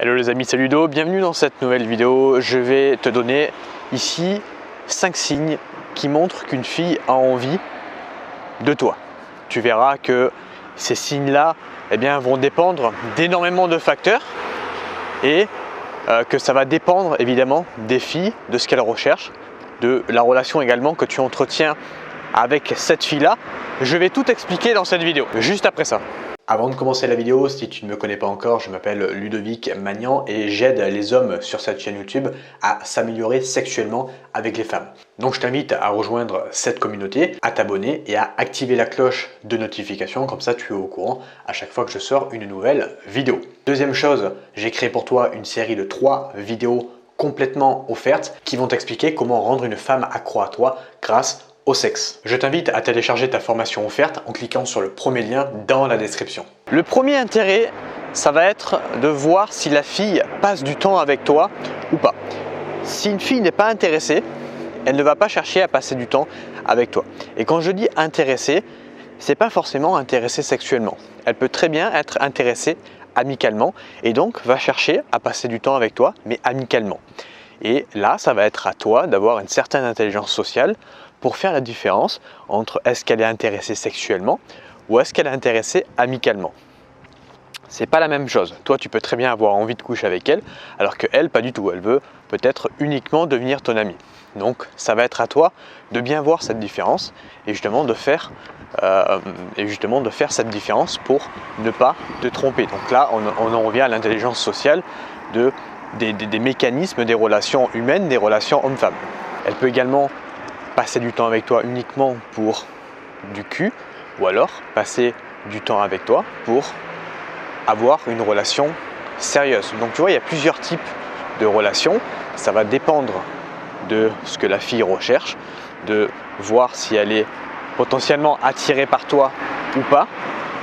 Hello les amis, c'est Ludo, bienvenue dans cette nouvelle vidéo. Je vais te donner ici 5 signes qui montrent qu'une fille a envie de toi. Tu verras que ces signes-là vont dépendre d'énormément de facteurs et que ça va dépendre évidemment des filles, de ce qu'elles recherchent, de la relation également que tu entretiens avec cette fille-là. Je vais tout expliquer dans cette vidéo, juste après ça. Avant de commencer la vidéo, si tu ne me connais pas encore, je m'appelle Ludovic Magnan et j'aide les hommes sur cette chaîne YouTube à s'améliorer sexuellement avec les femmes. Donc je t'invite à rejoindre cette communauté, à t'abonner et à activer la cloche de notification, comme ça tu es au courant à chaque fois que je sors une nouvelle vidéo. Deuxième chose, j'ai créé pour toi une série de 3 vidéos complètement offertes qui vont t'expliquer comment rendre une femme accro à toi grâce au sexe. Je t'invite à télécharger ta formation offerte en cliquant sur le premier lien dans la description. Le premier intérêt, ça va être de voir si la fille passe du temps avec toi ou pas. Si une fille n'est pas intéressée, elle ne va pas chercher à passer du temps avec toi. Et quand je dis intéressée, c'est pas forcément intéressée sexuellement. Elle peut très bien être intéressée amicalement et donc va chercher à passer du temps avec toi, mais amicalement. Et là, ça va être à toi d'avoir une certaine intelligence sociale pour faire la différence entre est-ce qu'elle est intéressée sexuellement ou est-ce qu'elle est intéressée amicalement. C'est pas la même chose. Toi, tu peux très bien avoir envie de coucher avec elle, alors qu'elle, pas du tout. Elle veut peut-être uniquement devenir ton amie. Donc, ça va être à toi de bien voir cette différence et justement de faire cette différence pour ne pas te tromper. Donc là, on en revient à l'intelligence sociale des mécanismes des relations humaines, des relations homme-femme. Elle peut également passer du temps avec toi uniquement pour du cul ou alors passer du temps avec toi pour avoir une relation sérieuse. Donc tu vois, il y a plusieurs types de relations. Ça va dépendre de ce que la fille recherche, de voir si elle est potentiellement attirée par toi ou pas.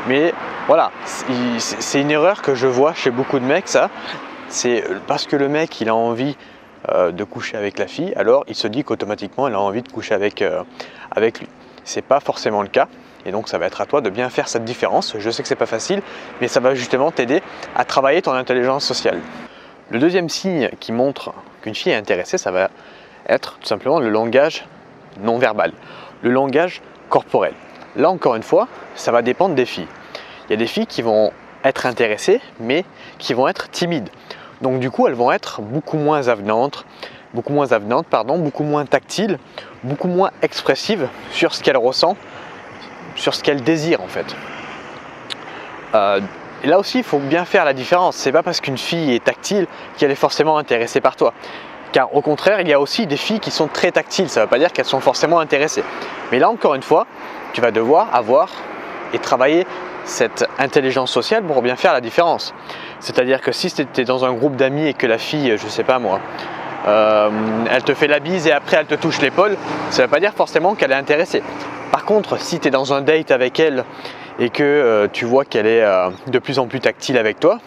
Mais voilà, c'est une erreur que je vois chez beaucoup de mecs, ça. C'est parce que le mec il a envie de coucher avec la fille, alors il se dit qu'automatiquement elle a envie de coucher avec lui. C'est pas forcément le cas et donc ça va être à toi de bien faire cette différence. Je sais que c'est pas facile, mais ça va justement t'aider à travailler ton intelligence sociale. Le deuxième signe qui montre qu'une fille est intéressée, ça va être tout simplement le langage non verbal, le langage corporel. Là encore une fois, ça va dépendre des filles. Il y a des filles qui vont être intéressées mais qui vont être timides. Donc du coup, elles vont être beaucoup moins avenantes, beaucoup moins tactiles, beaucoup moins expressives sur ce qu'elles ressentent, sur ce qu'elles désirent en fait. Et là aussi, il faut bien faire la différence. C'est pas parce qu'une fille est tactile qu'elle est forcément intéressée par toi. Car au contraire, il y a aussi des filles qui sont très tactiles. Ça ne veut pas dire qu'elles sont forcément intéressées. Mais là, encore une fois, tu vas devoir avoir et travailler cette intelligence sociale pour bien faire la différence. C'est-à-dire que si tu es dans un groupe d'amis et que la fille, je sais pas moi, elle te fait la bise et après elle te touche l'épaule, ça ne veut pas dire forcément qu'elle est intéressée. Par contre, si tu es dans un date avec elle et que tu vois qu'elle est de plus en plus tactile avec toi,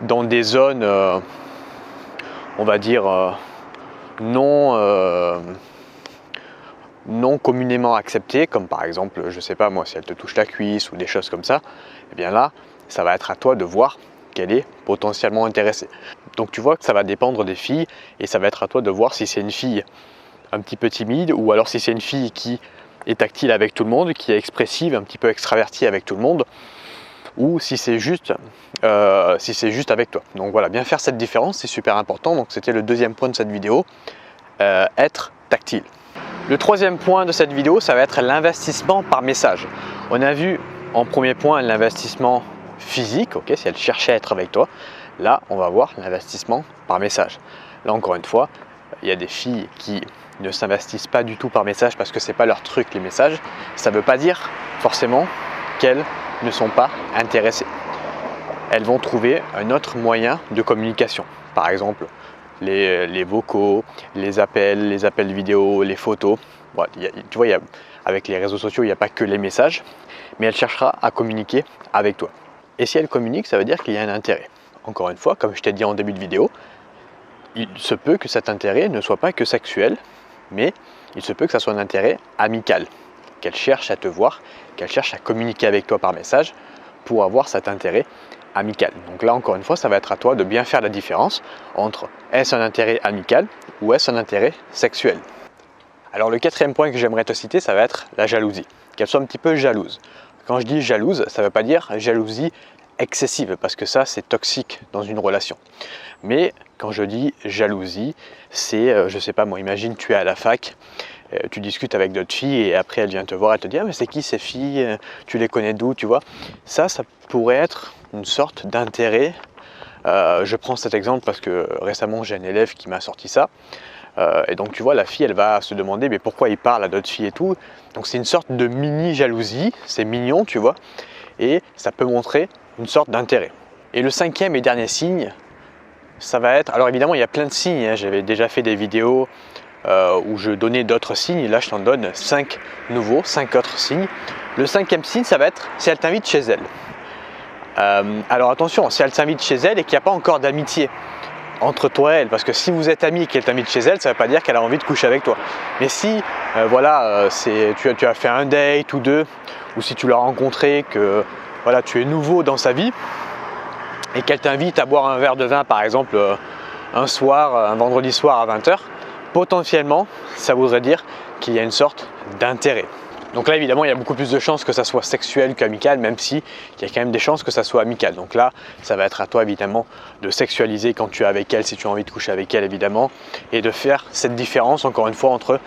dans des zones, on va dire, non communément acceptées, comme par exemple, je sais pas moi, si elle te touche la cuisse ou des choses comme ça, et bien là, ça va être à toi de voir qu'elle est potentiellement intéressée. Donc tu vois que ça va dépendre des filles et ça va être à toi de voir si c'est une fille un petit peu timide ou alors si c'est une fille qui est tactile avec tout le monde, qui est expressive, un petit peu extravertie avec tout le monde, ou si c'est juste avec toi. Donc voilà, bien faire cette différence, c'est super important. Donc c'était le deuxième point de cette vidéo, être tactile. Le troisième point de cette vidéo, ça va être l'investissement par message. On a vu en premier point l'investissement physique, ok, si elle cherchait à être avec toi. Là, on va voir l'investissement par message. Là, encore une fois, il y a des filles qui ne s'investissent pas du tout par message parce que c'est pas leur truc les messages. Ça ne veut pas dire forcément qu'elles ne sont pas intéressées. Elles vont trouver un autre moyen de communication. Par exemple, les vocaux, les appels vidéo, les photos. Bon, tu vois, avec les réseaux sociaux, il n'y a pas que les messages, mais elle cherchera à communiquer avec toi. Et si elle communique, ça veut dire qu'il y a un intérêt. Encore une fois, comme je t'ai dit en début de vidéo, il se peut que cet intérêt ne soit pas que sexuel, mais il se peut que ça soit un intérêt amical, qu'elle cherche à te voir, qu'elle cherche à communiquer avec toi par message pour avoir cet intérêt amical. Donc là, encore une fois, ça va être à toi de bien faire la différence entre est-ce un intérêt amical ou est-ce un intérêt sexuel. Alors le quatrième point que j'aimerais te citer, ça va être la jalousie. Qu'elle soit un petit peu jalouse. Quand je dis jalouse, ça ne veut pas dire jalousie excessive, parce que ça, c'est toxique dans une relation. Mais quand je dis jalousie, c'est, je sais pas moi, imagine tu es à la fac, tu discutes avec d'autres filles et après elle vient te voir et te dit « Ah mais c'est qui ces filles? Tu les connais d'où ?» Tu vois, ça pourrait être une sorte d'intérêt. Je prends cet exemple parce que récemment j'ai un élève qui m'a sorti ça. Et donc tu vois, la fille elle va se demander mais pourquoi il parle à d'autres filles et tout. Donc c'est une sorte de mini jalousie, c'est mignon tu vois, et ça peut montrer une sorte d'intérêt. Et le cinquième et dernier signe, ça va être, alors évidemment il y a plein de signes, hein. J'avais déjà fait des vidéos où je donnais d'autres signes, et là je t'en donne 5 nouveaux, 5 autres signes. Le cinquième signe, ça va être si elle t'invite chez elle. Alors attention, si elle t'invite chez elle et qu'il n'y a pas encore d'amitié entre toi et elle, parce que si vous êtes amis et qu'elle t'invite chez elle, ça ne veut pas dire qu'elle a envie de coucher avec toi. Mais si voilà, tu as fait un date ou deux, ou si tu l'as rencontré, que voilà, tu es nouveau dans sa vie et qu'elle t'invite à boire un verre de vin par exemple un soir, un vendredi soir à 20 h, potentiellement ça voudrait dire qu'il y a une sorte d'intérêt. Donc là évidemment il y a beaucoup plus de chances que ça soit sexuel qu'amical, même si il y a quand même des chances que ça soit amical. Donc là ça va être à toi évidemment de sexualiser quand tu es avec elle, si tu as envie de coucher avec elle évidemment, et de faire cette différence encore une fois entre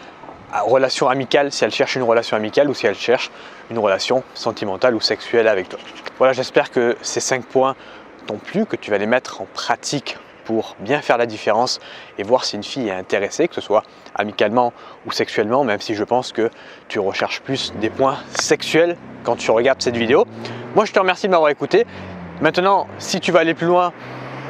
relation amicale, si elle cherche une relation amicale ou si elle cherche une relation sentimentale ou sexuelle avec toi. Voilà, j'espère que ces 5 points t'ont plu, que tu vas les mettre en pratique pour bien faire la différence et voir si une fille est intéressée, que ce soit amicalement ou sexuellement, même si je pense que tu recherches plus des points sexuels quand tu regardes cette vidéo. Moi je te remercie de m'avoir écouté. Maintenant, si tu vas aller plus loin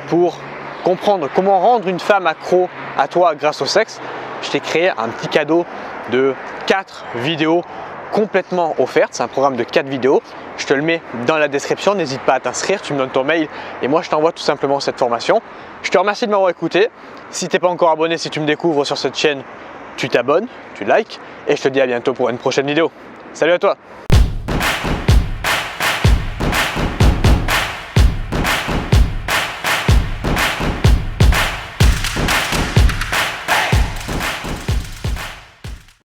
pour comprendre comment rendre une femme accro à toi grâce au sexe, je t'ai créé un petit cadeau de 4 vidéos complètement offertes. C'est un programme de 4 vidéos. Je te le mets dans la description. N'hésite pas à t'inscrire. Tu me donnes ton mail et moi je t'envoie tout simplement cette formation. Je te remercie de m'avoir écouté. Si tu n'es pas encore abonné, si tu me découvres sur cette chaîne, tu t'abonnes, tu likes et je te dis à bientôt pour une prochaine vidéo. Salut à toi!